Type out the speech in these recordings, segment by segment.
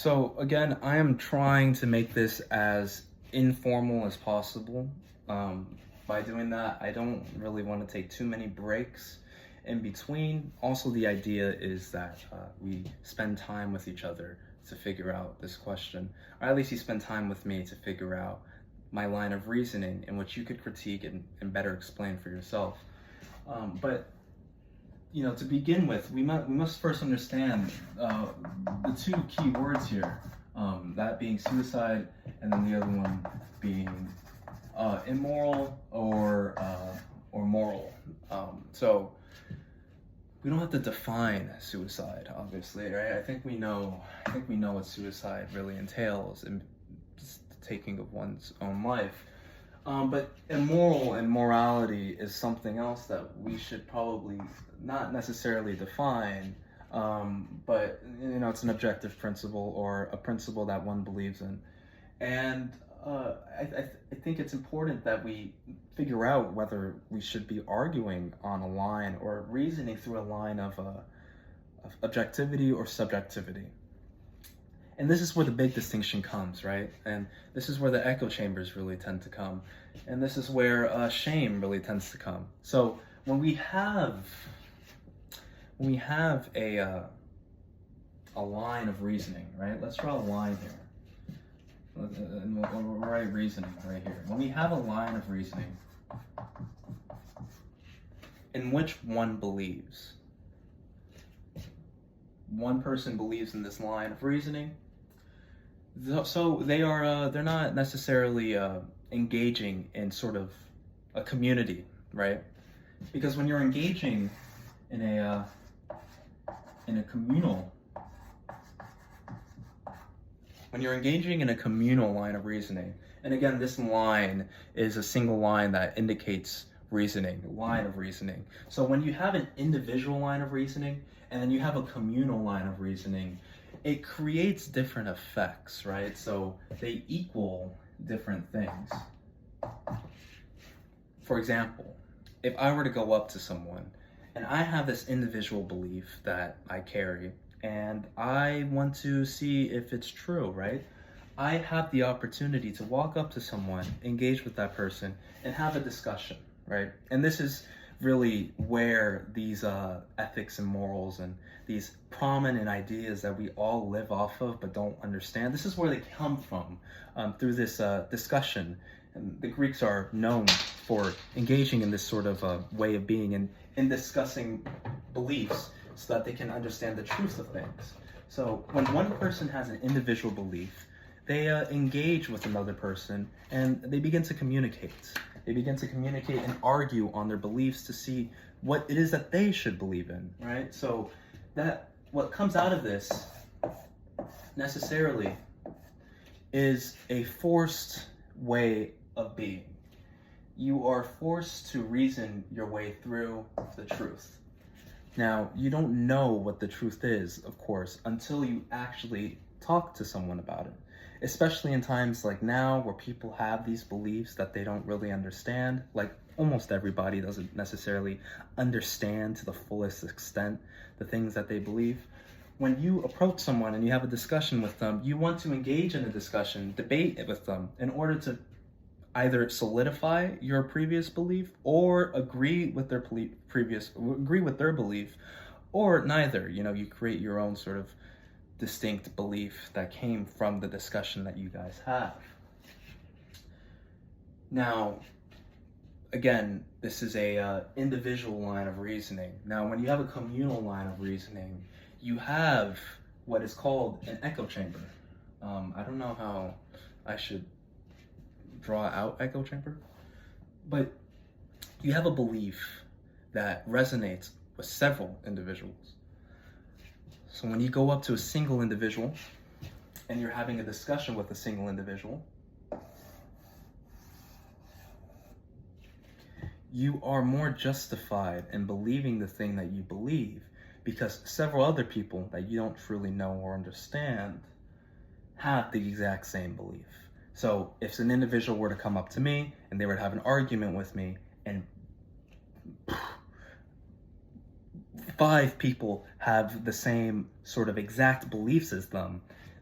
So again, I am trying to make this as informal as possible. By doing that, I don't really want to take too many breaks in between. Also, the idea is that we spend time with each other to figure out this question, or at least you spend time with me to figure out my line of reasoning in which you could critique and better explain for yourself. But to begin with, we must first understand the two key words here, that being suicide, and then the other one being immoral or moral. So we don't have to define suicide, obviously, right? I think we know what suicide really entails, and just the taking of one's own life. But immoral and morality is something else that we should probably not necessarily define, but it's an objective principle or a principle that one believes in. And I think it's important that we figure out whether we should be arguing on a line or reasoning through a line of objectivity or subjectivity. And this is where the big distinction comes, right? And this is where the echo chambers really tend to come. And this is where shame really tends to come. So when we have a line of reasoning, right? Let's draw a line here. And we'll write reasoning right here. When we have a line of reasoning in which one believes, one person believes in this line of reasoning, so they're not necessarily engaging in sort of a community, right? Because when you're engaging in a communal line of reasoning, and again, this line is a single line that indicates reasoning, line of reasoning. So when you have an individual line of reasoning and then you have a communal line of reasoning, it creates different effects, right? So they equal different things. For example, if I were to go up to someone and I have this individual belief that I carry and I want to see if it's true, right? I have the opportunity to walk up to someone, engage with that person, and have a discussion, right? And this is really where these ethics and morals and these prominent ideas that we all live off of but don't understand, this is where they come from, through this discussion. And the Greeks are known for engaging in this sort of way of being and in discussing beliefs so that they can understand the truth of things. So when one person has an individual belief, they engage with another person and they begin to communicate. They begin to communicate and argue on their beliefs to see what it is that they should believe in, right? So that what comes out of this necessarily is a forced way of being. You are forced to reason your way through the truth. Now, you don't know what the truth is, of course, until you actually talk to someone about it. Especially in times like now where people have these beliefs that they don't really understand. Like almost everybody doesn't necessarily understand to the fullest extent the things that they believe. When you approach someone and you have a discussion with them, you want to engage in a discussion, debate it with them in order to either solidify your previous belief or agree with their belief, or neither. You create your own sort of distinct belief that came from the discussion that you guys have. Now, again, this is a individual line of reasoning. Now, when you have a communal line of reasoning, you have what is called an echo chamber. I don't know how I should draw out echo chamber, but you have a belief that resonates with several individuals. So when you go up to a single individual and you're having a discussion with a single individual, you are more justified in believing the thing that you believe because several other people that you don't truly know or understand have the exact same belief. So if an individual were to come up to me and they were to have an argument with me and 5 people have the same sort of exact beliefs as them,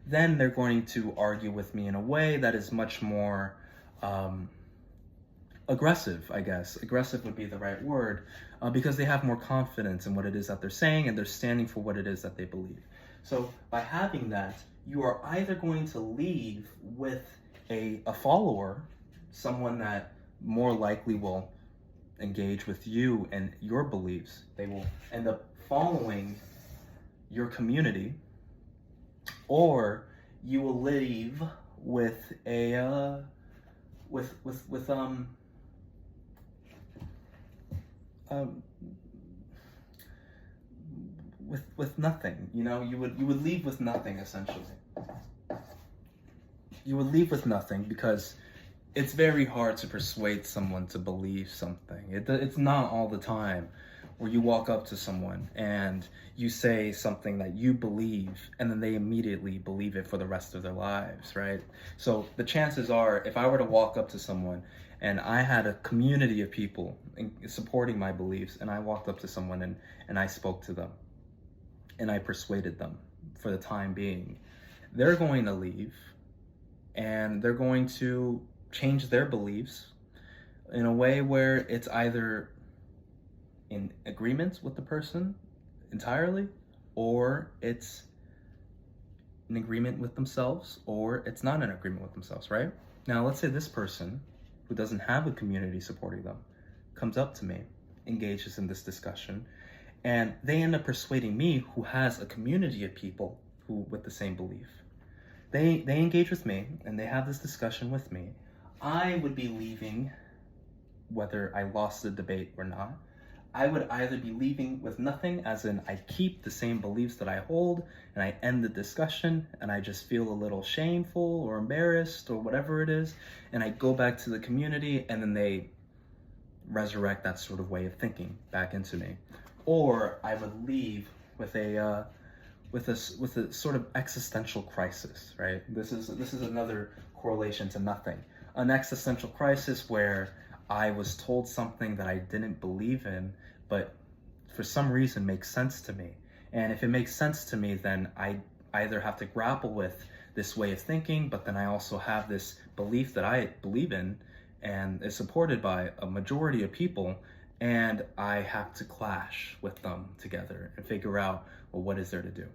then they're going to argue with me in a way that is much more aggressive, I guess. Aggressive would be the right word, because they have more confidence in what it is that they're saying, and they're standing for what it is that they believe. So by having that, you are either going to leave with a follower, someone that more likely will engage with you and your beliefs. They will end up following your community, or you will leave with a with nothing. You know, you would leave with nothing, essentially. You would leave with nothing, because it's very hard to persuade someone to believe something. It's not all the time where you walk up to someone and you say something that you believe, and then they immediately believe it for the rest of their lives, right? So the chances are, if I were to walk up to someone and I had a community of people supporting my beliefs, and I walked up to someone and I spoke to them and I persuaded them for the time being, they're going to leave and they're going to change their beliefs in a way where it's either in agreement with the person entirely, or it's in agreement with themselves, or it's not in agreement with themselves, right? Now, let's say this person who doesn't have a community supporting them comes up to me, engages in this discussion, and they end up persuading me, who has a community of people who with the same belief. They engage with me and they have this discussion with me. I would be leaving, whether I lost the debate or not, I would either be leaving with nothing, as in I keep the same beliefs that I hold and I end the discussion and I just feel a little shameful or embarrassed or whatever it is, and I go back to the community and then they resurrect that sort of way of thinking back into me. Or I would leave with a sort of existential crisis, right? This is another correlation to nothing. An existential crisis where I was told something that I didn't believe in, but for some reason makes sense to me. And if it makes sense to me, then I either have to grapple with this way of thinking, but then I also have this belief that I believe in and is supported by a majority of people, and I have to clash with them together and figure out, well, what is there to do?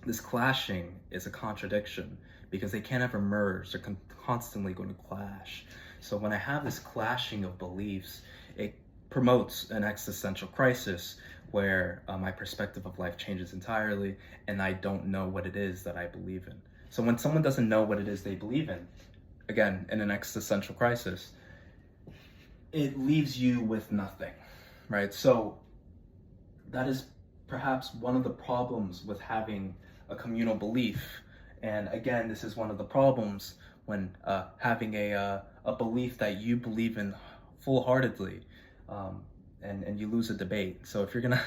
This clashing is a contradiction, because they can't ever merge. They're constantly going to clash. So when I have this clashing of beliefs, it promotes an existential crisis where my perspective of life changes entirely, and I don't know what it is that I believe in. So when someone doesn't know what it is they believe in, again, in an existential crisis, it leaves you with nothing, right? So that is perhaps one of the problems with having a communal belief. And again, this is one of the problems when having a belief that you believe in full-heartedly, and you lose a debate. So if you're gonna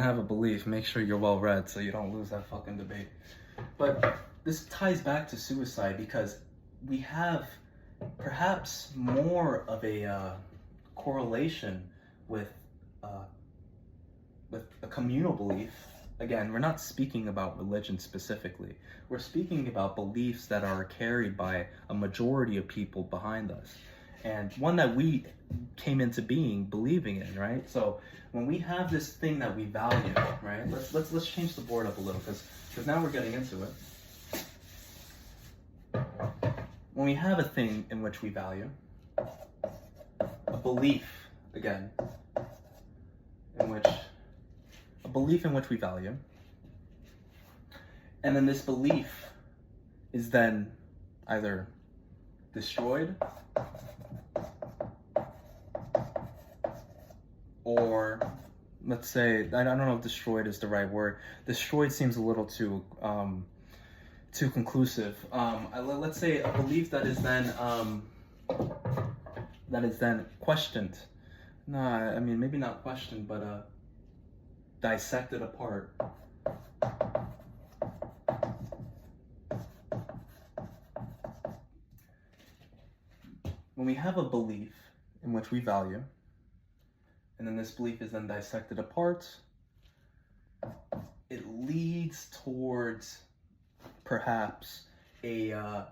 have a belief, make sure you're well read so you don't lose that fucking debate. But this ties back to suicide, because we have perhaps more of a correlation with a communal belief. Again, we're not speaking about religion specifically. We're speaking about beliefs that are carried by a majority of people behind us, and one that we came into being believing in, right? So when we have this thing that we value, right? Let's change the board up a little, because now we're getting into it. When we have a thing in which we value, a belief, again, a belief in which we value, and then this belief is then either destroyed, or let's say, I don't know if destroyed is the right word. Destroyed seems a little too conclusive. Let's say a belief that is then questioned. No, I mean, maybe not questioned, but dissected apart. When we have a belief in which we value, and then this belief is then dissected apart, it leads towards perhaps an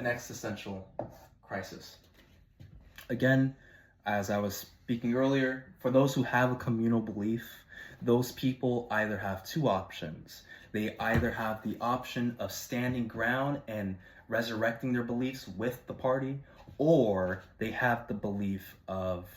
existential crisis. Again, as I was speaking earlier, for those who have a communal belief, those people either have two options. They either have the option of standing ground and resurrecting their beliefs with the party, or they have the belief of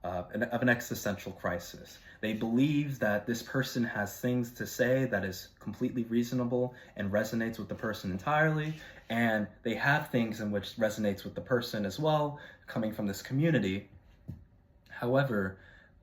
an existential crisis. They believe that this person has things to say that is completely reasonable and resonates with the person entirely, and they have things in which resonates with the person as well, coming from this community. However,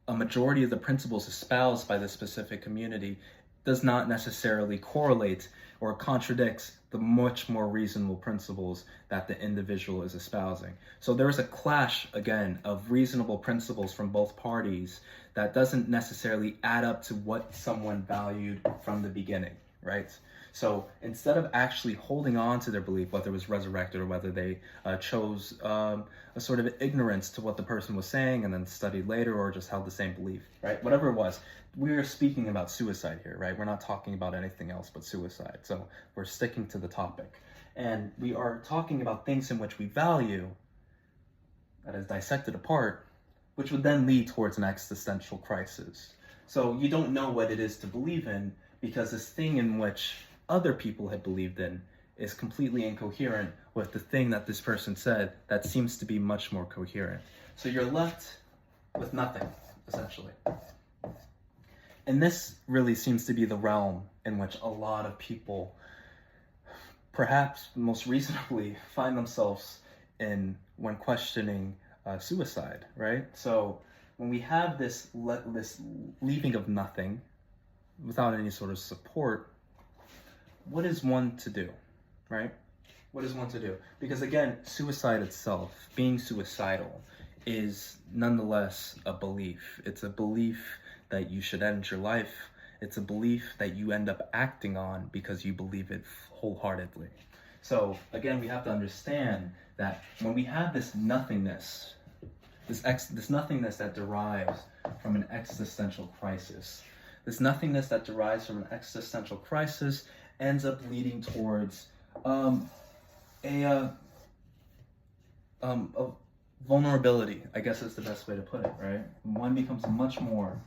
a majority of the principles espoused by this specific community does not necessarily correlate or contradicts the much more reasonable principles that the individual is espousing. So there is a clash, again, of reasonable principles from both parties that doesn't necessarily add up to what someone valued from the beginning, right? So instead of actually holding on to their belief, whether it was resurrected or whether they chose a sort of ignorance to what the person was saying and then studied later, or just held the same belief, right? Whatever it was, we're speaking about suicide here, right? We're not talking about anything else but suicide. So we're sticking to the topic. And we are talking about things in which we value, that is dissected apart, which would then lead towards an existential crisis. So you don't know what it is to believe in, because this thing in which other people had believed in is completely incoherent with the thing that this person said that seems to be much more coherent. So you're left with nothing, essentially. And this really seems to be the realm in which a lot of people, perhaps most reasonably, find themselves in when questioning suicide, right? So when we have this leaving of nothing without any sort of support, what is one to do, right? What is one to do? Because again, suicide itself, being suicidal, is nonetheless a belief. It's a belief that you should end your life. It's a belief that you end up acting on because you believe it wholeheartedly. So again, we have to understand that when we have this nothingness, this nothingness that derives from an existential crisis, this nothingness that derives from an existential crisis ends up leading towards a vulnerability, I guess is the best way to put it, right? One becomes much more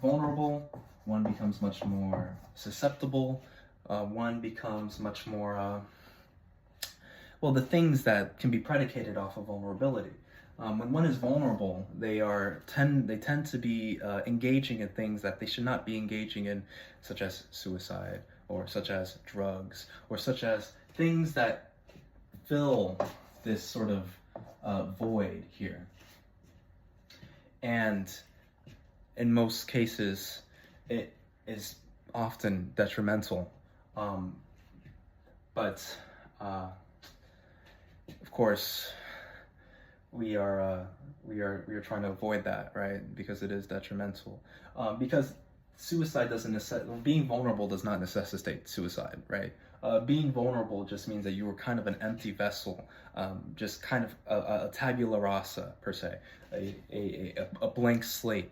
vulnerable, one becomes much more susceptible, one becomes much more, the things that can be predicated off of vulnerability. When one is vulnerable, they tend to be engaging in things that they should not be engaging in, such as suicide, or such as drugs, or such as things that fill this sort of void here. And in most cases, it is often detrimental. But of course, we are trying to avoid that, right? Because it is detrimental. Because suicide being vulnerable does not necessitate suicide, right? Being vulnerable just means that you were kind of an empty vessel, just kind of a tabula rasa, per se, a blank slate.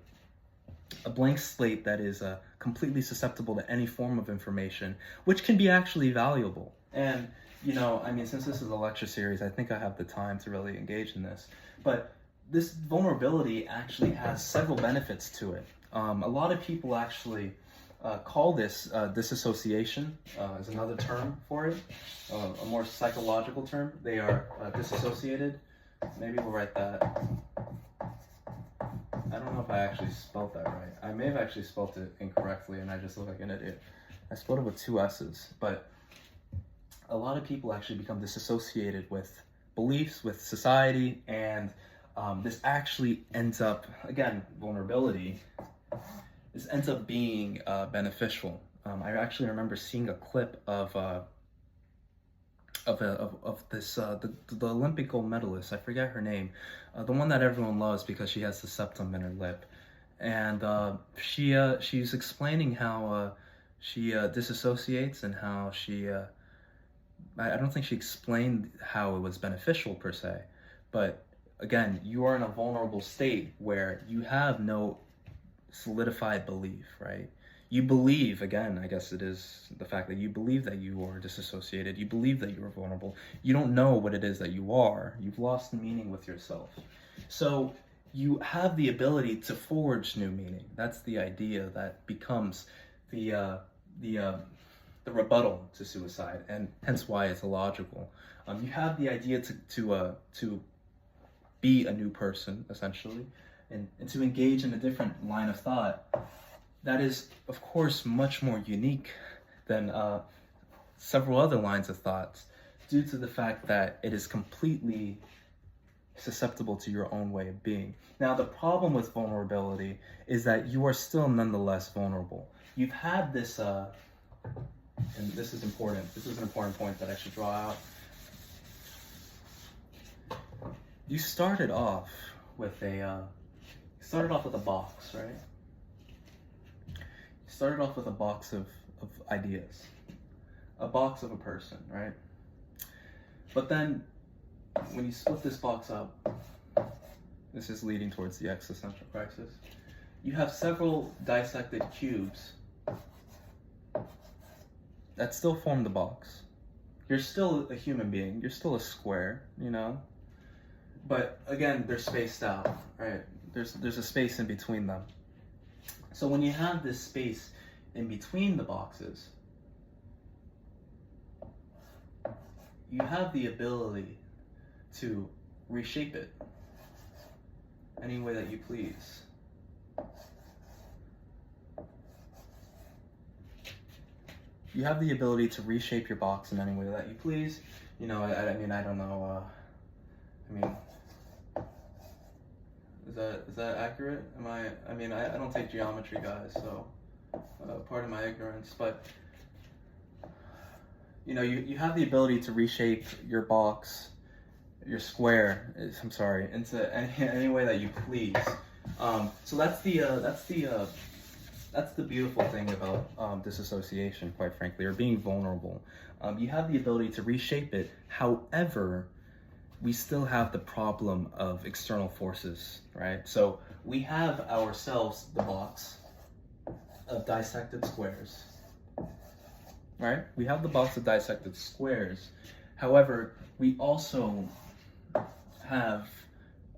A blank slate that is completely susceptible to any form of information, which can be actually valuable. And, since this is a lecture series, I think I have the time to really engage in this. But this vulnerability actually has several benefits to it. A lot of people actually call this disassociation, is another term for it, a more psychological term. They are disassociated. Maybe we'll write that. I don't know if I actually spelled that right. I may have actually spelled it incorrectly and I just look like an idiot. I spelled it with 2 S's, but a lot of people actually become disassociated with beliefs, with society, and this actually ends up, again, vulnerability, this ends up being beneficial. I actually remember seeing a clip of this the Olympic gold medalist. I forget her name, the one that everyone loves because she has the septum in her lip, and she's explaining how she disassociates and how she I don't think she explained how it was beneficial per se, but again, you are in a vulnerable state where you have no solidified belief, right? You believe, again, I guess it is the fact that you believe that you are disassociated, you believe that you are vulnerable. You don't know what it is that you are. You've lost meaning with yourself. So you have the ability to forge new meaning. That's the idea that becomes the uh, the uh, the rebuttal to suicide, and hence why it's illogical. You have the idea to be a new person, essentially, and to engage in a different line of thought that is, of course, much more unique than several other lines of thoughts, due to the fact that it is completely susceptible to your own way of being. Now, the problem with vulnerability is that you are still nonetheless vulnerable. You've had this, and this is important. This is an important point that I should draw out. You started off with a box, right? You started off with a box of ideas, a box of a person, right? But then, when you split this box up, this is leading towards the existential crisis. You have several dissected cubes that still form the box. You're still a human being. You're still a square, you know? But again, they're spaced out, right? There's a space in between them. So when you have this space in between the boxes, you have the ability to reshape it any way that you please. You have the ability to reshape your box in any way that you please. You know, I mean, I don't know, is that accurate? I don't take geometry, guys, so pardon my ignorance, but you know, you have the ability to reshape your box, your square, into any way that you please. So that's the beautiful thing about disassociation, quite frankly, or being vulnerable. You have the ability to reshape it. However, we still have the problem of external forces, right? So we have ourselves, the box of dissected squares, right? We have the box of dissected squares. However, we also have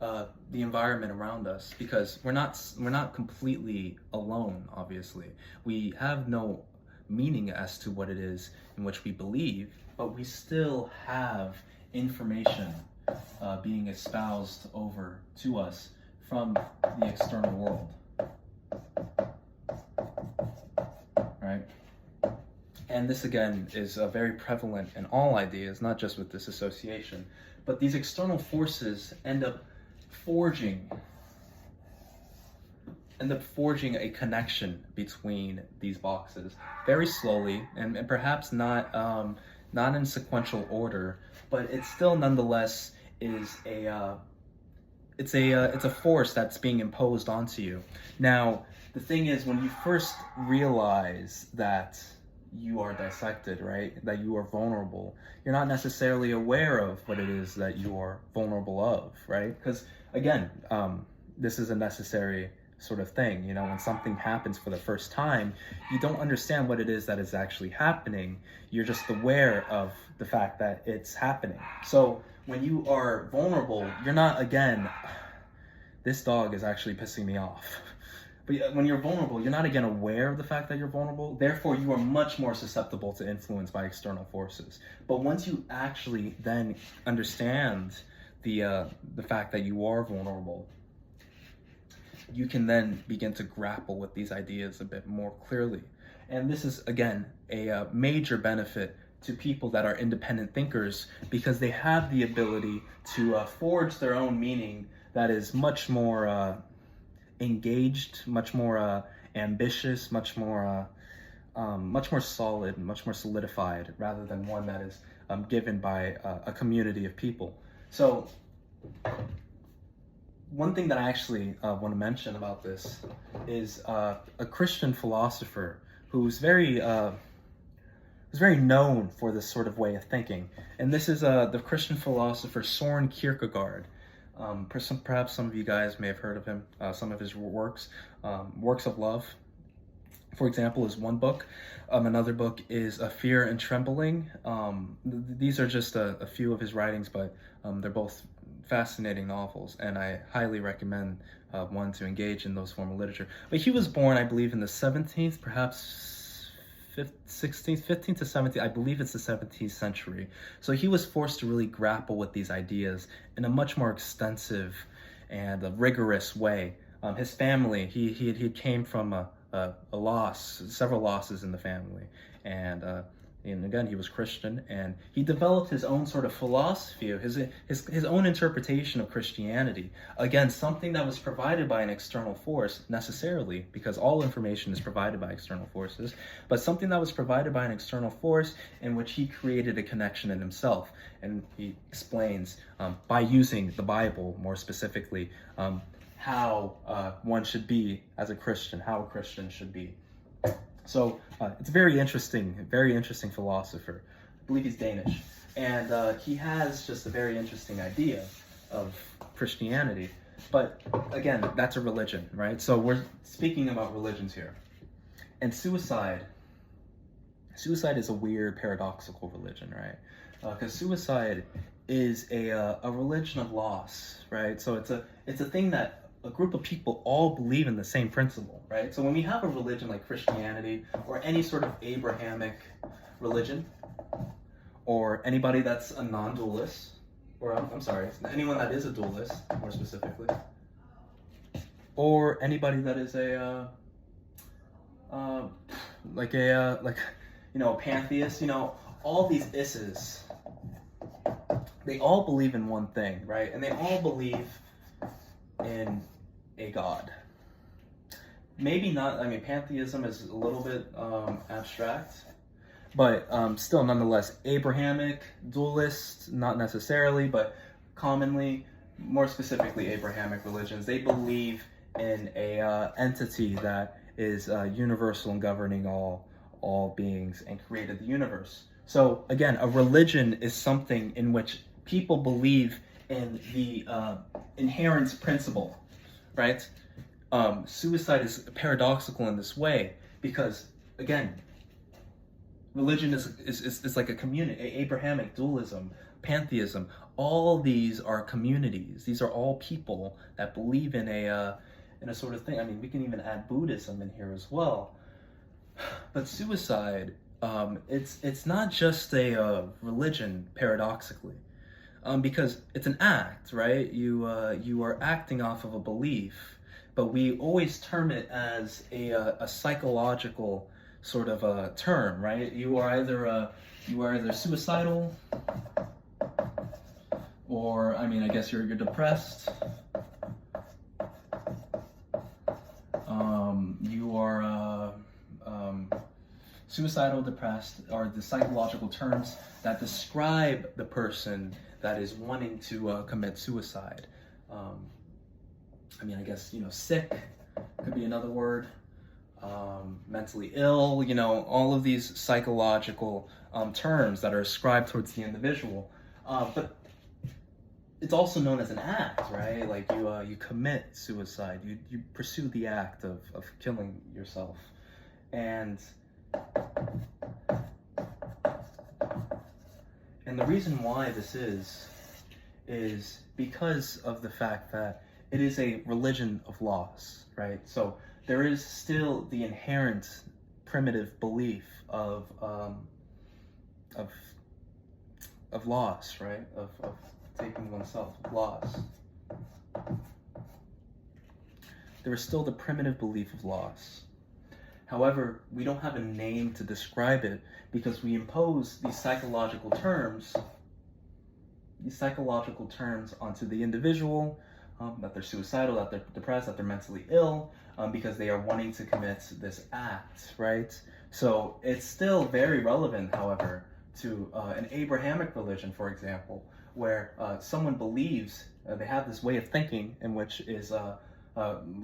the environment around us, because we're not completely alone. Obviously, we have no meaning as to what it is in which we believe, but we still have information being espoused over to us from the external world, right? And this again is very prevalent in all ideas, not just with disassociation, but these external forces end up forging a connection between these boxes very slowly, and perhaps not in sequential order, but it still nonetheless is it's a force that's being imposed onto you. Now, the thing is, when you first realize that you are dissected, right, that you are vulnerable, you're not necessarily aware of what it is that you are vulnerable of, right? Because again, this is a necessary sort of thing. You know, when something happens for the first time, you don't understand what it is that is actually happening. You're just aware of the fact that it's happening. So when you are vulnerable, you're not, again, this dog is actually pissing me off. But when you're vulnerable, you're not, again, aware of the fact that you're vulnerable. Therefore, you are much more susceptible to influence by external forces. But once you actually then understand the fact that you are vulnerable, you can then begin to grapple with these ideas a bit more clearly. And this is, again, a major benefit to people that are independent thinkers, because they have the ability to forge their own meaning that is much more engaged, much more ambitious, much more solid, much more solidified, rather than one that is given by a community of people. So one thing that I actually want to mention about this is a Christian philosopher who's very known for this sort of way of thinking, and this is the Christian philosopher Soren Kierkegaard. Perhaps some of you guys may have heard of him, some of his works, Works of Love. for example, is one book. Another book is Fear and Trembling. These are just a few of his writings, but they're both fascinating novels, and I highly recommend one to engage in those form of literature. But he was born, I believe, in the 17th, perhaps 16th, 15th to 17th, I believe it's the 17th century. So he was forced to really grapple with these ideas in a much more extensive and a rigorous way. His family, he came from a loss, several losses in the family, and again, he was Christian, and he developed his own sort of philosophy, of his own interpretation of Christianity. Again, something that was provided by an external force, necessarily, because all information is provided by external forces, but something that was provided by an external force in which he created a connection in himself. And he explains, by using the Bible, more specifically, how one should be as a Christian, how a Christian should be. So it's a very interesting philosopher. I believe he's Danish. And he has just a very interesting idea of Christianity. But again, that's a religion, right? So we're speaking about religions here. And suicide is a weird, paradoxical religion, right? Because suicide is a religion of loss, right? So it's a thing that a group of people all believe in the same principle, right? So when we have a religion like Christianity or any sort of Abrahamic religion, or anybody that's a non-dualist, or I'm sorry, anyone that is a dualist, more specifically, or anybody that is a pantheist, all these isses, they all believe in one thing, right? And they all believe in a god. Maybe not, pantheism is a little bit abstract, but still nonetheless, Abrahamic, dualist, not necessarily, but commonly, more specifically Abrahamic religions, they believe in a entity that is universal and governing all beings and created the universe. So again, a religion is something in which people believe in the inherent principle, right? Suicide is paradoxical in this way because, again, religion is like a community. Abrahamic dualism, pantheism, all these are communities. These are all people that believe in a sort of thing. We can even add Buddhism in here as well. But suicide, it's not just a religion, paradoxically. Because it's an act, right? You are acting off of a belief, but we always term it as a psychological sort of a term, right? You are either suicidal, or I guess you're depressed. You are suicidal, depressed are the psychological terms that describe the person that is wanting to commit suicide. I guess, sick could be another word. Mentally ill, all of these psychological terms that are ascribed towards the individual. But it's also known as an act, right? Like you commit suicide, you pursue the act of killing yourself. And the reason why this is because of the fact that it is a religion of loss, right? So there is still the inherent primitive belief of loss, right? Of taking oneself, loss. There is still the primitive belief of loss. However, we don't have a name to describe it because we impose these psychological terms onto the individual, that they're suicidal, that they're depressed, that they're mentally ill, because they are wanting to commit this act, right? So it's still very relevant, however, to an Abrahamic religion, for example, where someone believes, they have this way of thinking in which is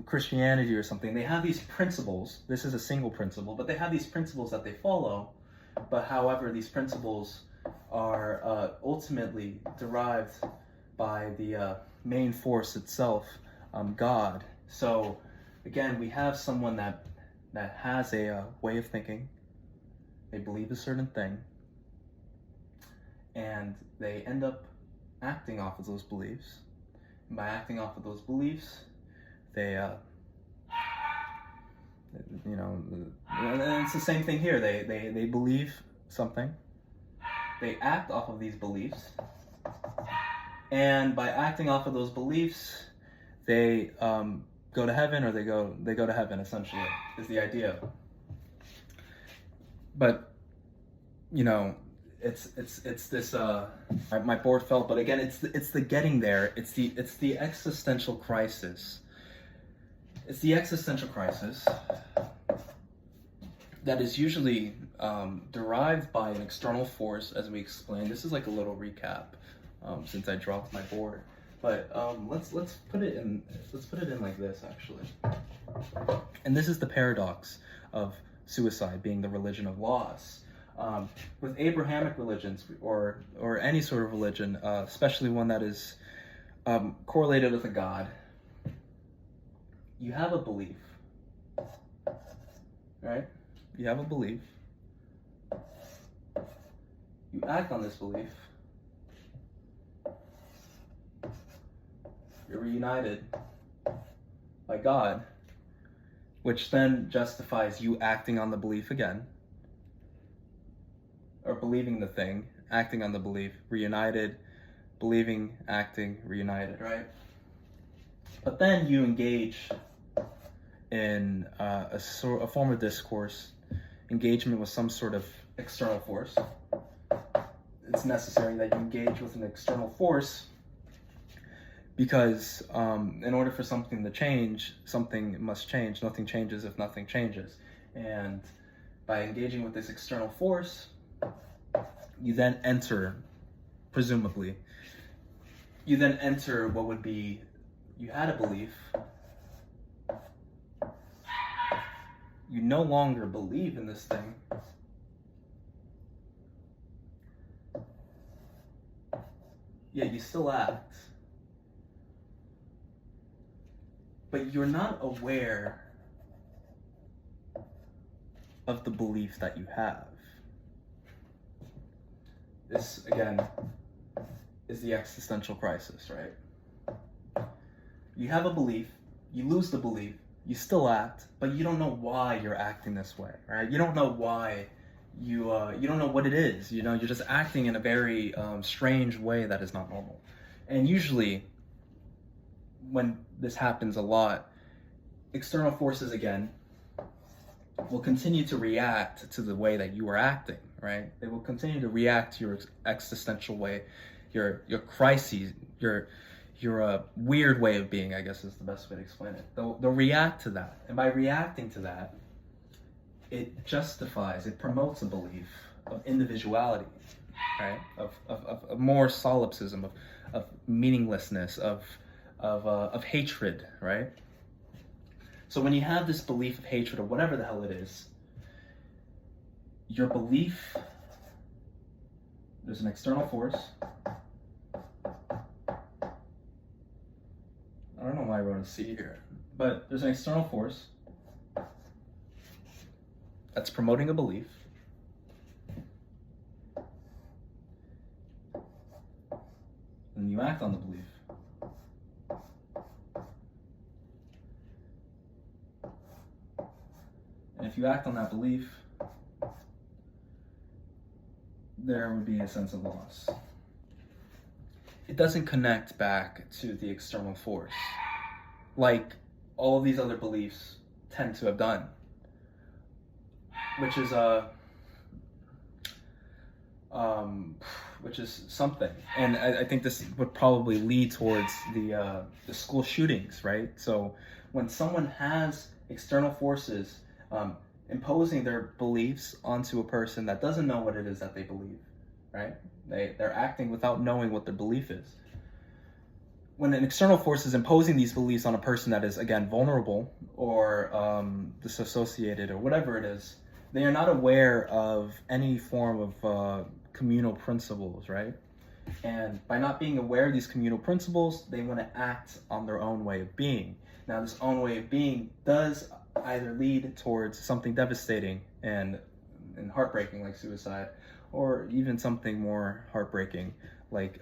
Christianity or something. They have these principles. This is a single principle, but they have these principles that they follow. But however, these principles are ultimately derived by the main force itself, God. So again, we have someone that that has a way of thinking. They believe a certain thing, and they end up acting off of those beliefs. And by acting off of those beliefs, they, and it's the same thing here. They believe something. They act off of these beliefs, and by acting off of those beliefs, they go to heaven, or they go to heaven. Essentially, is the idea. But it's this. My board fell, but again, it's the getting there. It's the existential crisis. It's the existential crisis that is usually derived by an external force, as we explained. This is like a little recap since I dropped my board. But let's put it in like this, actually. And this is the paradox of suicide being the religion of loss. With Abrahamic religions, or any sort of religion, especially one that is correlated with a god, you have a belief, right? You have a belief. You act on this belief. You're reunited by God, which then justifies you acting on the belief again, or believing the thing, acting on the belief, reunited, believing, acting, reunited, right? But then you engage in a form of discourse, engagement with some sort of external force. It's necessary that you engage with an external force because in order for something to change, something must change. Nothing changes if nothing changes. And by engaging with this external force, you then enter, presumably, what would be, you had a belief, you no longer believe in this thing, yet you still act, but you're not aware of the belief that you have. This, again, is the existential crisis, right? You have a belief, you lose the belief, you still act, but you don't know why you're acting this way, right? You don't know why you don't know what it is. You're just acting in a very strange way that is not normal. And usually, when this happens a lot, external forces, again, will continue to react to the way that you are acting, right? They will continue to react to your existential way, your crises, your weird way of being, I guess is the best way to explain it. They'll react to that. And by reacting to that, it justifies, it promotes a belief of individuality, right? Of more solipsism, of meaninglessness, of hatred, right? So when you have this belief of hatred, or whatever the hell it is, your belief, there's an external force. I don't know why I wrote a C here, but there's an external force that's promoting a belief. And you act on the belief. And if you act on that belief, there would be a sense of loss. It doesn't connect back to the external force like all of these other beliefs tend to have done, which is something. And I think this would probably lead towards the school shootings, right? So when someone has external forces imposing their beliefs onto a person that doesn't know what it is that they believe, right? They're acting without knowing what their belief is. When an external force is imposing these beliefs on a person that is, again, vulnerable or disassociated or whatever it is, they are not aware of any form of communal principles, right? And by not being aware of these communal principles, they want to act on their own way of being. Now, this own way of being does either lead towards something devastating and heartbreaking like suicide, or even something more heartbreaking like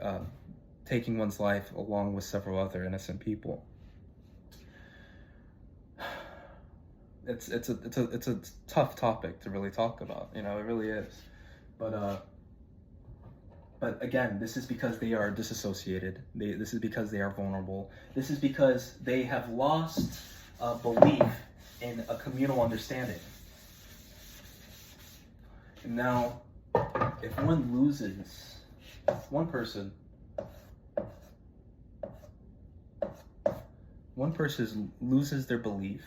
taking one's life along with several other innocent people. It's a tough topic to really talk about, you know, it really is. But again, this is because they are disassociated. This is because they are vulnerable. This is because they have lost belief in a communal understanding. And now, if one loses, one person loses their belief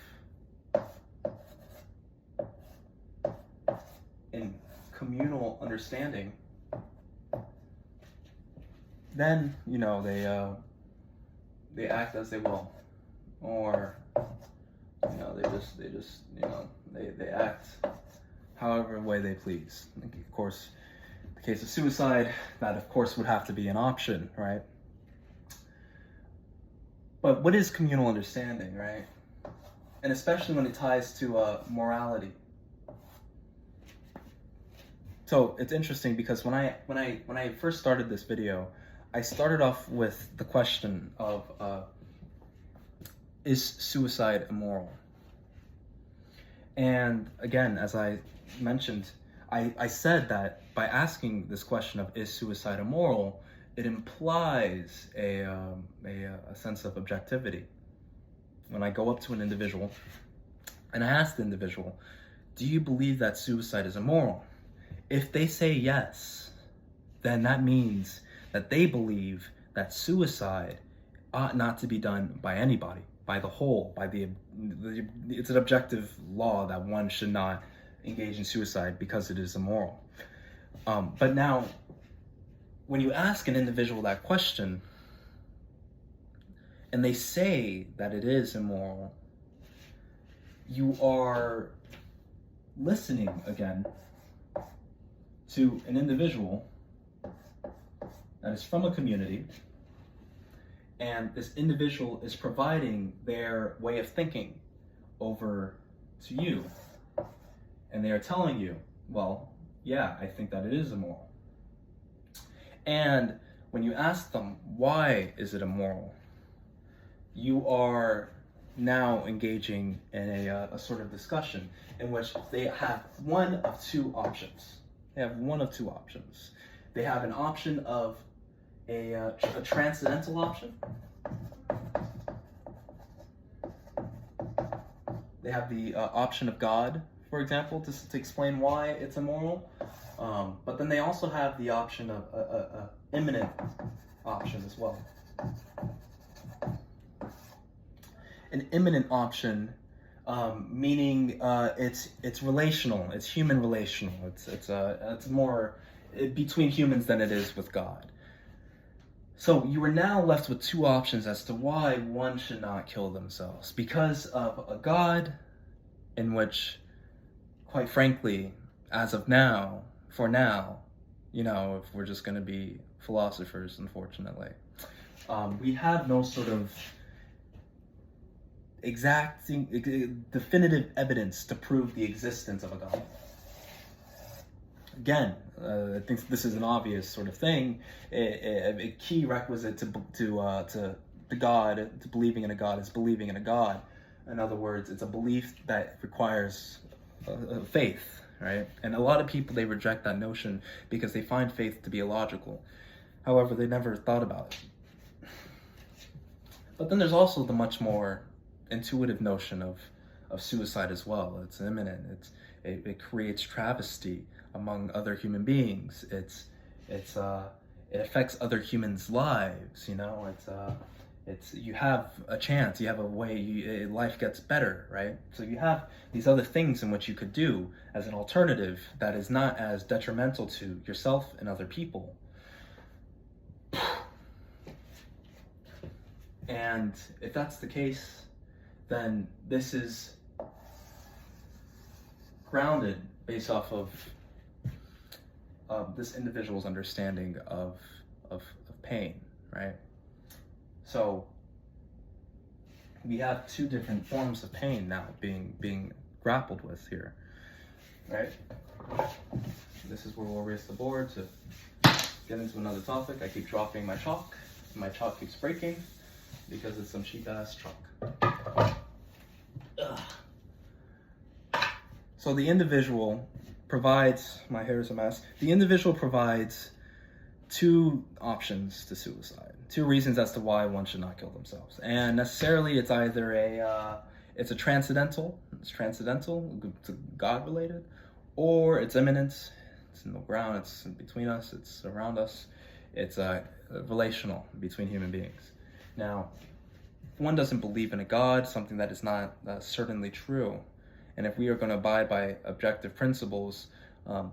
in communal understanding, then, you know, they act as they will, or, you know, they just you know, they act however way they please. Of course, in the case of suicide, that of course would have to be an option, right? But what is communal understanding, right? And especially when it ties to morality. So it's interesting because when I first started this video, I started off with the question of is suicide immoral? And again, as I mentioned, I said that by asking this question of is suicide immoral, it implies a sense of objectivity. When I go up to an individual and I ask the individual, do you believe that suicide is immoral? If they say yes, then that means that they believe that suicide ought not to be done by anybody, by the whole, it's an objective law that one should not engage in suicide because it is immoral. But now, when you ask an individual that question, and they say that it is immoral, you are listening again to an individual that is from a community, and this individual is providing their way of thinking over to you. And they are telling you, well, yeah, I think that it is immoral. And when you ask them, why is it immoral? You are now engaging in a sort of discussion in which they have one of two options. They have one of two options. They have an option of a transcendental option. They have the option of God, for example, to explain why it's immoral. But then they also have the option of imminent option as well. An imminent option, meaning it's relational, it's human relational. It's more between humans than it is with God. So you are now left with two options as to why one should not kill themselves. Because of a God in which, quite frankly, as of now, for now, you know, if we're just going to be philosophers, unfortunately, we have no sort of definitive evidence to prove the existence of a God. Again, I think this is an obvious sort of thing. A key requisite to God, to believing in a God, is believing in a God. In other words, it's a belief that requires faith, right? And a lot of people, they reject that notion because they find faith to be illogical. However, they never thought about it. But then there's also the much more intuitive notion of suicide as well. It's imminent. It creates travesty among other human beings. It affects other humans' lives. You know, you have a chance. You have a way. Life gets better, right? So you have these other things in which you could do as an alternative that is not as detrimental to yourself and other people. And if that's the case, then this is grounded based off of this individual's understanding of pain, right? So we have two different forms of pain now being grappled with here, right? This is where we'll erase the board to get into another topic. I keep dropping my chalk, and my chalk keeps breaking because it's some cheap ass chalk. Ugh. So the individual provides, my hair is a mess. The individual provides two options to suicide, two reasons as to why one should not kill themselves. And necessarily it's either it's transcendental, it's God related, or it's immanent, it's in the ground, it's in between us, it's around us, it's relational between human beings. Now, if one doesn't believe in a God, something that is not certainly true, and if we are going to abide by objective principles,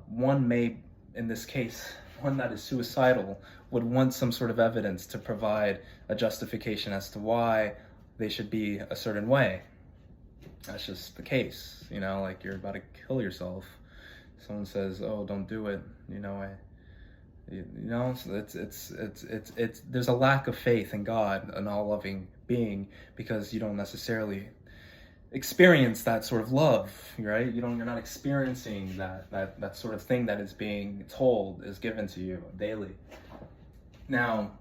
one may, in this case, one that is suicidal, would want some sort of evidence to provide a justification as to why they should be a certain way. That's just the case, you know, like you're about to kill yourself. Someone says, "Oh, don't do it," it's there's a lack of faith in God, an all-loving being, because you don't necessarily experience that sort of love, right? You're not experiencing that sort of thing that is being told is given to you daily. Now,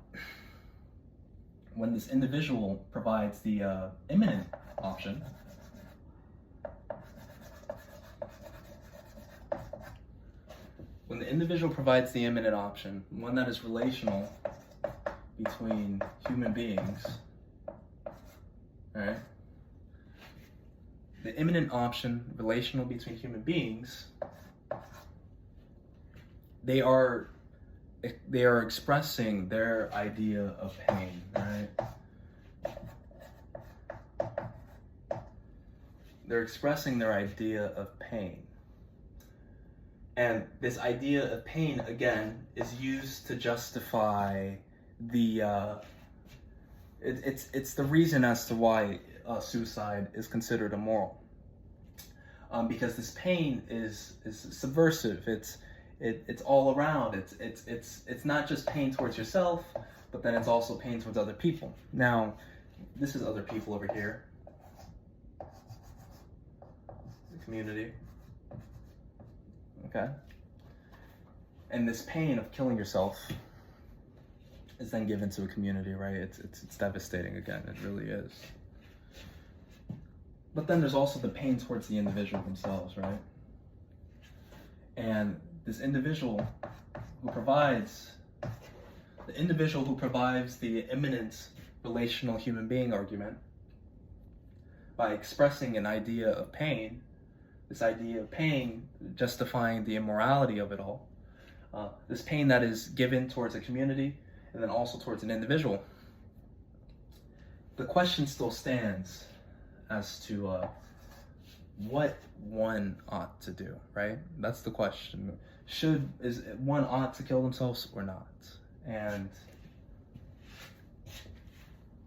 when this individual provides the imminent option, when the individual provides the imminent option, one that is relational between human beings, all right? The imminent option, relational between human beings, they are expressing their idea of pain, right? They're expressing their idea of pain. And this idea of pain, again, is used to justify the, it's the reason as to why suicide is considered immoral. Because this pain is subversive. It's all around. It's not just pain towards yourself, but then it's also pain towards other people. Now, this is other people over here. The community. Okay? And this pain of killing yourself is then given to a community, right? It's devastating again, it really is. But then there's also the pain towards the individual themselves, right? And this individual who provides the imminent relational human being argument by expressing an idea of pain, this idea of pain justifying the immorality of it all, this pain that is given towards a community and then also towards an individual. The question still stands as to what one ought to do, right? That's the question. Is one ought to kill themselves or not? And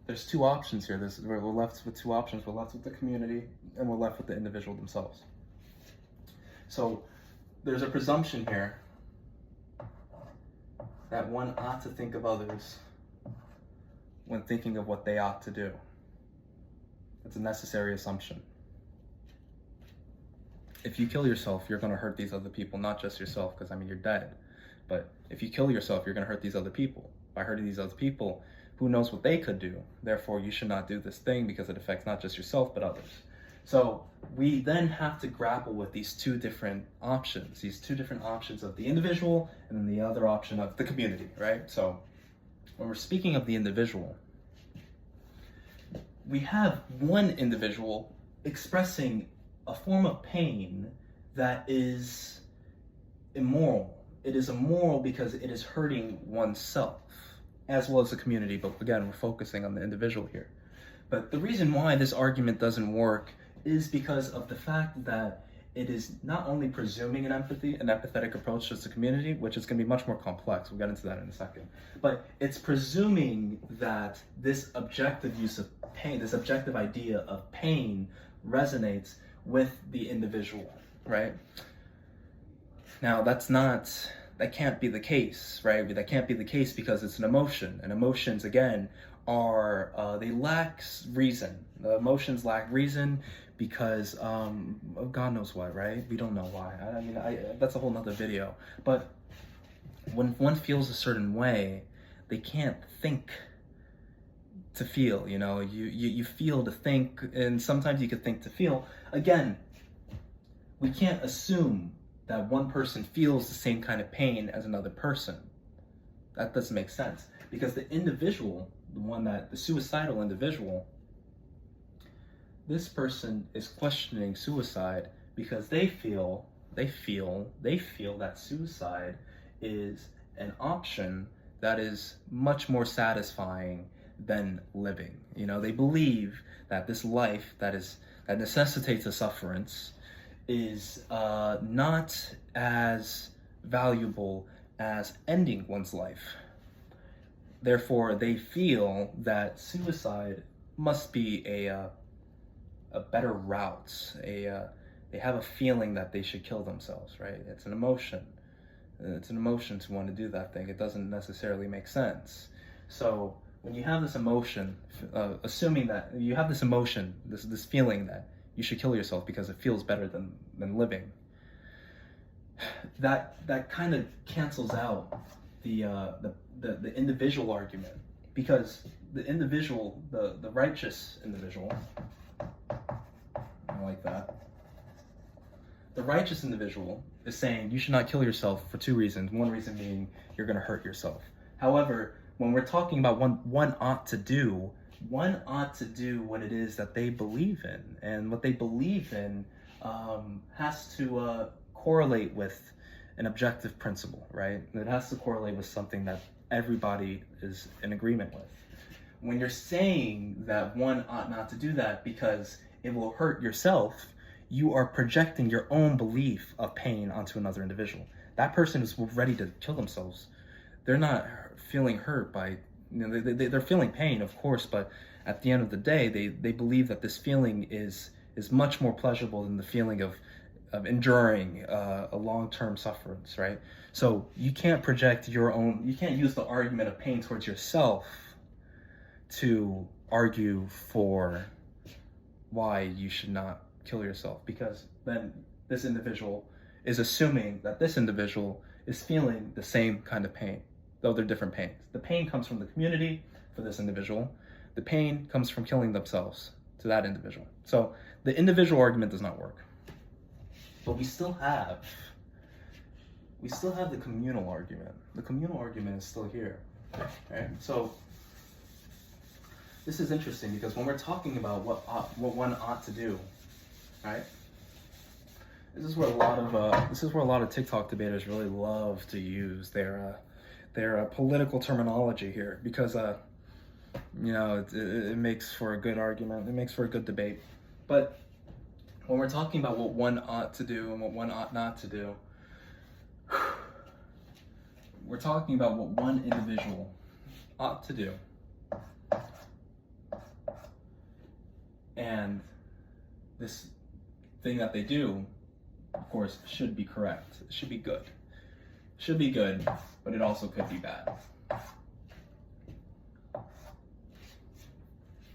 there's two options here. We're left with two options. We're left with the community and we're left with the individual themselves. So there's a presumption here that one ought to think of others when thinking of what they ought to do. It's a necessary assumption. If you kill yourself, you're going to hurt these other people, not just yourself, because you're dead. But if you kill yourself, you're going to hurt these other people. By hurting these other people, who knows what they could do? Therefore, you should not do this thing because it affects not just yourself, but others. So we then have to grapple with these two different options of the individual and then the other option of the community, right? So when we're speaking of the individual, we have one individual expressing a form of pain that is immoral. It is immoral because it is hurting oneself as well as the community. But again, we're focusing on the individual here. But the reason why this argument doesn't work is because of the fact that it is not only presuming an empathetic approach to the community, which is going to be much more complex. We'll get into that in a second. But it's presuming that this objective use of pain, this objective idea of pain resonates with the individual, right? Now, that can't be the case, right? That can't be the case because it's an emotion. And emotions, again, are they lack reason. The emotions lack reason because God knows why, right? We don't know why. I mean, that's a whole nother video. But when one feels a certain way, they can't think to feel. You feel to think, and sometimes you could think to feel. Again, we can't assume that one person feels the same kind of pain as another person. That doesn't make sense, because the individual, the suicidal individual, this person is questioning suicide because they feel that suicide is an option that is much more satisfying than living. They believe that this life that necessitates a sufferance is not as valuable as ending one's life. Therefore, they feel that suicide must be a better route. They have a feeling that they should kill themselves, right? It's an emotion. It's an emotion to want to do that thing. It doesn't necessarily make sense. So when you have this emotion, assuming that you have this emotion, this feeling that you should kill yourself because it feels better than living, that kind of cancels out the individual argument, because the individual, the righteous individual, I like that. The righteous individual is saying you should not kill yourself for two reasons. One reason being you're going to hurt yourself. However, when we're talking about one ought to do what it is that they believe in, and what they believe in has to correlate with an objective principle, right? It has to correlate with something that everybody is in agreement with. When you're saying that one ought not to do that because it will hurt yourself, you are projecting your own belief of pain onto another individual. That person is ready to kill themselves. They're not feeling hurt by, they're feeling pain, of course, but at the end of the day, they believe that this feeling is much more pleasurable than the feeling of enduring a long-term sufferance, right? So you can't project you can't use the argument of pain towards yourself to argue for why you should not kill yourself, because then this individual is assuming that this individual is feeling the same kind of pain, though they're different pains. The pain comes from the community for this individual. The pain comes from killing themselves to that individual. So the individual argument does not work. But we still have the communal argument. The communal argument is still here, right? So this is interesting, because when we're talking about what one ought to do, right? This is where a lot of TikTok debaters really love to use their political terminology here, because it makes for a good argument. It makes for a good debate. But when we're talking about what one ought to do and what one ought not to do, we're talking about what one individual ought to do. And this thing that they do, of course, should be correct. It should be good. It should be good, but it also could be bad.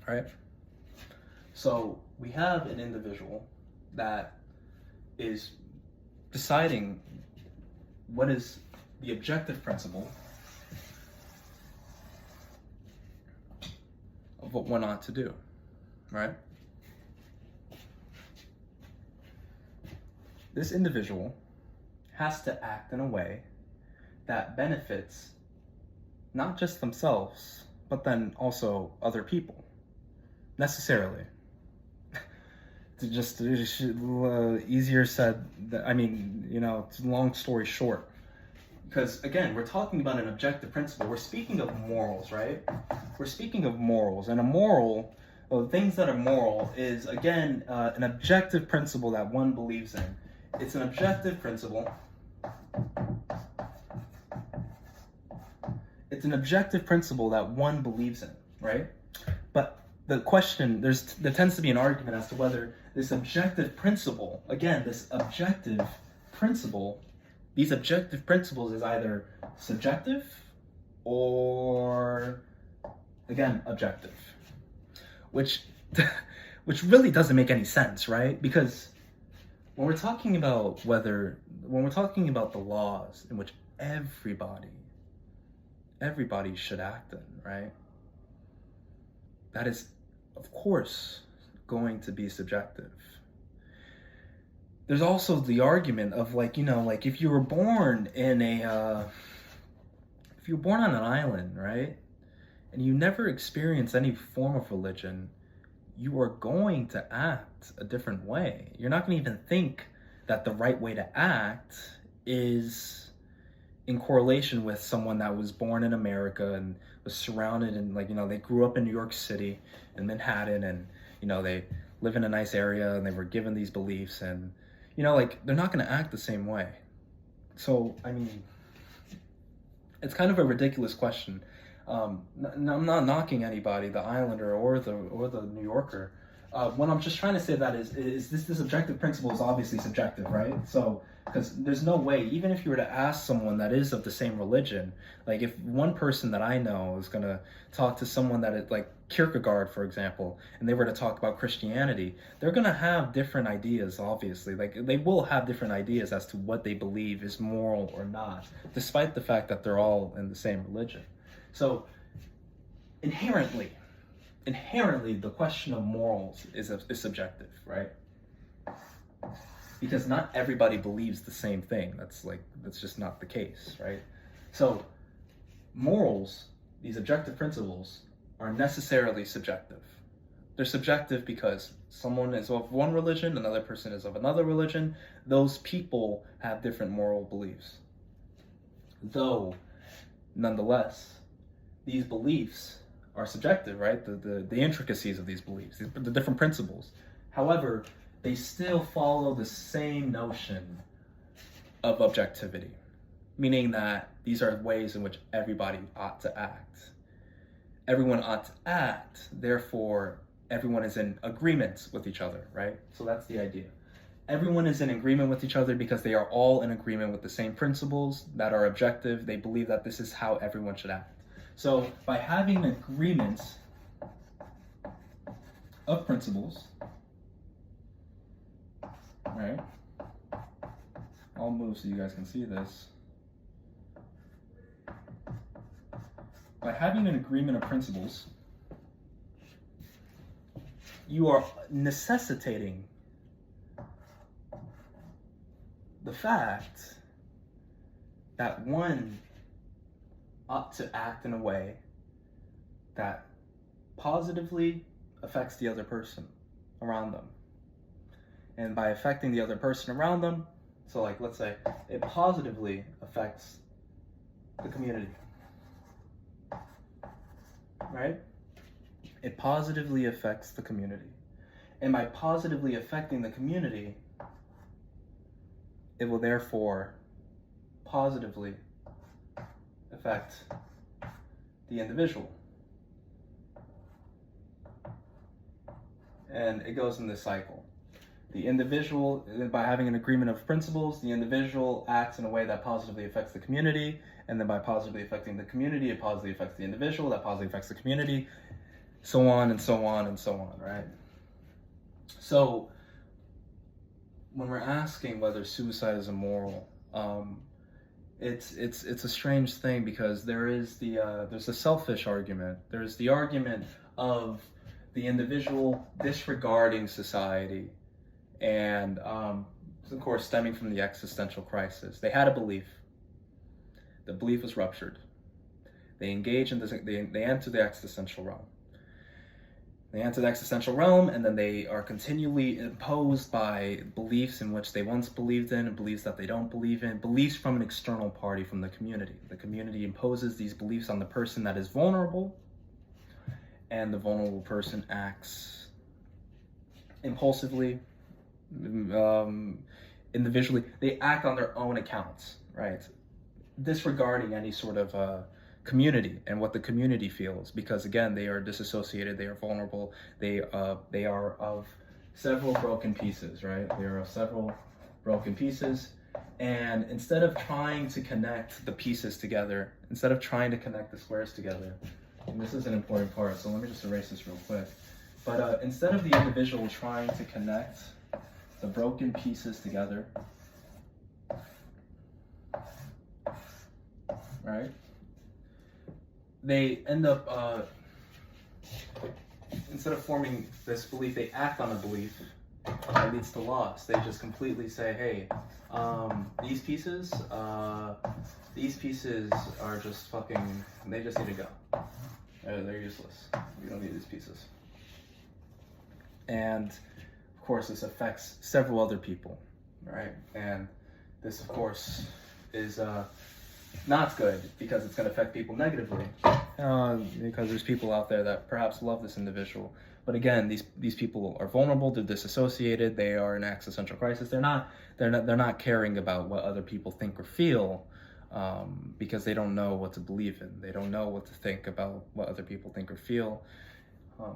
Right? So we have an individual that is deciding what is the objective principle of what one ought to do, right? This individual has to act in a way that benefits not just themselves, but then also other people, necessarily. Easier said, it's a long story short. Because again, we're talking about an objective principle. We're speaking of morals, right? We're speaking of morals. And a moral, things that are moral is, again, an objective principle that one believes in. It's an objective principle. It's an objective principle that one believes in, right? But the question, there tends to be an argument as to whether this objective principle, again, these objective principles is either subjective or again, objective, which which really doesn't make any sense, right? Because when we're talking about the laws in which everybody should act in, right? That is, of course, going to be subjective. There's also the argument of, like, like if you were born on an island, right? And you never experience any form of religion, you are going to act a different way. You're not going to even think that the right way to act is in correlation with someone that was born in America and was surrounded in, like, they grew up in New York City and Manhattan, and, they live in a nice area and they were given these beliefs, and, like, they're not going to act the same way. So, I mean, it's kind of a ridiculous question. I'm not knocking anybody, the Islander or the New Yorker. What I'm just trying to say that is this objective principle is obviously subjective, right? So, because there's no way, even if you were to ask someone that is of the same religion, like if one person that I know is going to talk to someone that is like Kierkegaard, for example, and they were to talk about Christianity, they're going to have different ideas, obviously. Like, they will have different ideas as to what they believe is moral or not, despite the fact that they're all in the same religion. So, inherently, the question of morals is subjective, right? Because not everybody believes the same thing. That's just not the case, right? So, morals, these objective principles, are necessarily subjective. They're subjective because someone is of one religion, another person is of another religion. Those people have different moral beliefs. Though, nonetheless, these beliefs are subjective, right? The intricacies of these beliefs, the different principles. However, they still follow the same notion of objectivity, meaning that these are ways in which everybody ought to act. Everyone ought to act, therefore, everyone is in agreement with each other, right? So that's the idea. Everyone is in agreement with each other because they are all in agreement with the same principles that are objective. They believe that this is how everyone should act. So by having an agreement of principles, right? I'll move so you guys can see this. By having an agreement of principles, you are necessitating the fact that one ought to act in a way that positively affects the other person around them. And by affecting the other person around them, so like, let's say it positively affects the community, right? It positively affects the community. And by positively affecting the community, it will therefore positively affect the individual. And it goes in this cycle. The individual, by having an agreement of principles, the individual acts in a way that positively affects the community, and then by positively affecting the community, it positively affects the individual, that positively affects the community, so on and so on and so on, right? So, when we're asking whether suicide is immoral, it's a strange thing, because there's the selfish argument. There's the argument of the individual disregarding society, and of course stemming from the existential crisis. They had a belief. The belief was ruptured. They engage in this. They enter the existential realm. They enter the existential realm, and then they are continually imposed by beliefs in which they once believed in, and beliefs that they don't believe in, beliefs from an external party, from the community. The community imposes these beliefs on the person that is vulnerable, and the vulnerable person acts impulsively, individually. They act on their own accounts, right? Disregarding any sort of community and what the community feels, because again, they are disassociated, they are vulnerable, they are of several broken pieces, right? They are of several broken pieces, and instead of trying to connect the pieces together, instead of trying to connect the squares together, and this is an important part, so let me just erase this real quick. But instead of the individual trying to connect the broken pieces together, right? They end up, instead of forming this belief, they act on a belief that leads to loss. They just completely say, hey, these pieces are just fucking, they just need to go. They're useless. We don't need these pieces. And of course, this affects several other people, right? And this, of course, is not good because it's going to affect people negatively. Because there's people out there that perhaps love this individual, but again, these people are vulnerable. They're disassociated. They are in existential crisis. They're not caring about what other people think or feel, because they don't know what to believe in. They don't know what to think about what other people think or feel.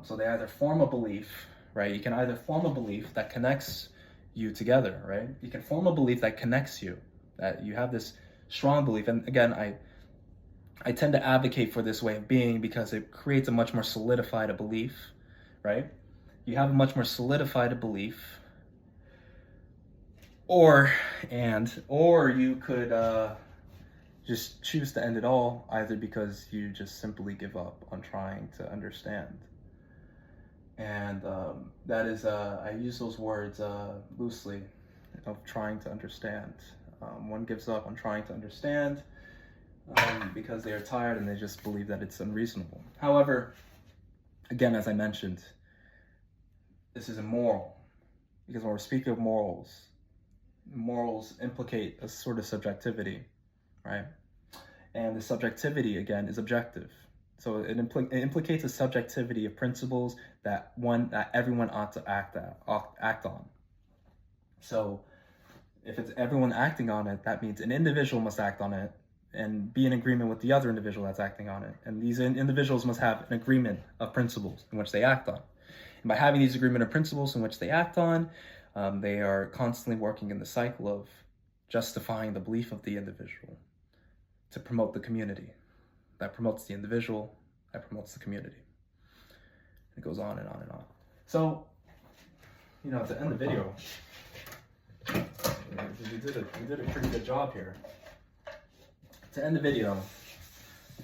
So they either form a belief, right? You can either form a belief that connects you together, right? You can form a belief that connects you, that you have this strong belief. And again, I tend to advocate for this way of being because it creates a much more solidified belief, right? You have a much more solidified belief, or you could just choose to end it all, either because you just simply give up on trying to understand. And that is, I use those words loosely, of trying to understand. One gives up on trying to understand because they are tired and they just believe that it's unreasonable. However, again, as I mentioned, this is immoral, because when we're speaking of morals implicate a sort of subjectivity, right? And the subjectivity, again, is objective. So it implicates a subjectivity of principles that everyone ought to act on. So if it's everyone acting on it, that means an individual must act on it and be in agreement with the other individual that's acting on it. And these individuals must have an agreement of principles in which they act on. And by having these agreement of principles in which they act on, they are constantly working in the cycle of justifying the belief of the individual to promote the community. That promotes the individual, that promotes the community. It goes on and on and on. So, to end the video, we did a pretty good job here. To end the video,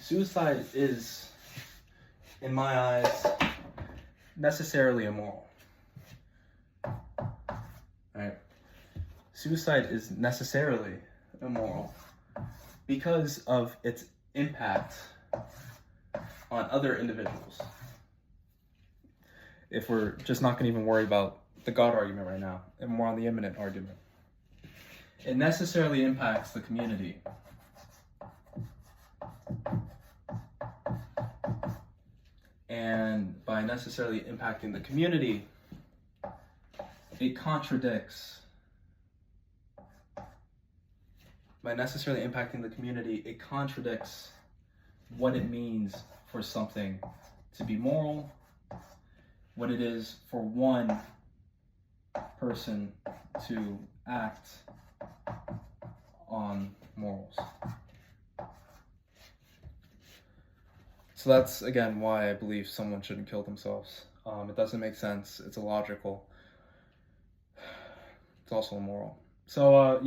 suicide is, in my eyes, necessarily immoral. Right? Suicide is necessarily immoral because of its impact on other individuals. If we're just not going to even worry about the God argument right now, and more on the immanent argument, it necessarily impacts the community. And by necessarily impacting the community, it contradicts. By necessarily impacting the community, it contradicts what it means for something to be moral, what it is for one person to act on morals. So that's, again, why I believe someone shouldn't kill themselves. It doesn't make sense. It's illogical. It's also immoral. So,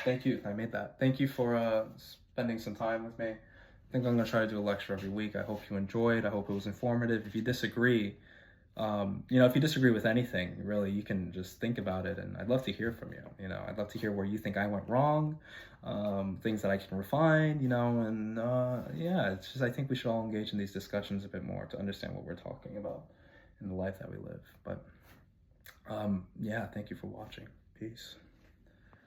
thank you. I made that. Thank you for spending some time with me. I think I'm going to try to do a lecture every week. I hope you enjoyed. I hope it was informative. If you disagree, if you disagree with anything, really, you can just think about it, and I'd love to hear from you. I'd love to hear where you think I went wrong, things that I can refine, it's just, I think we should all engage in these discussions a bit more to understand what we're talking about in the life that we live. But, thank you for watching. Peace.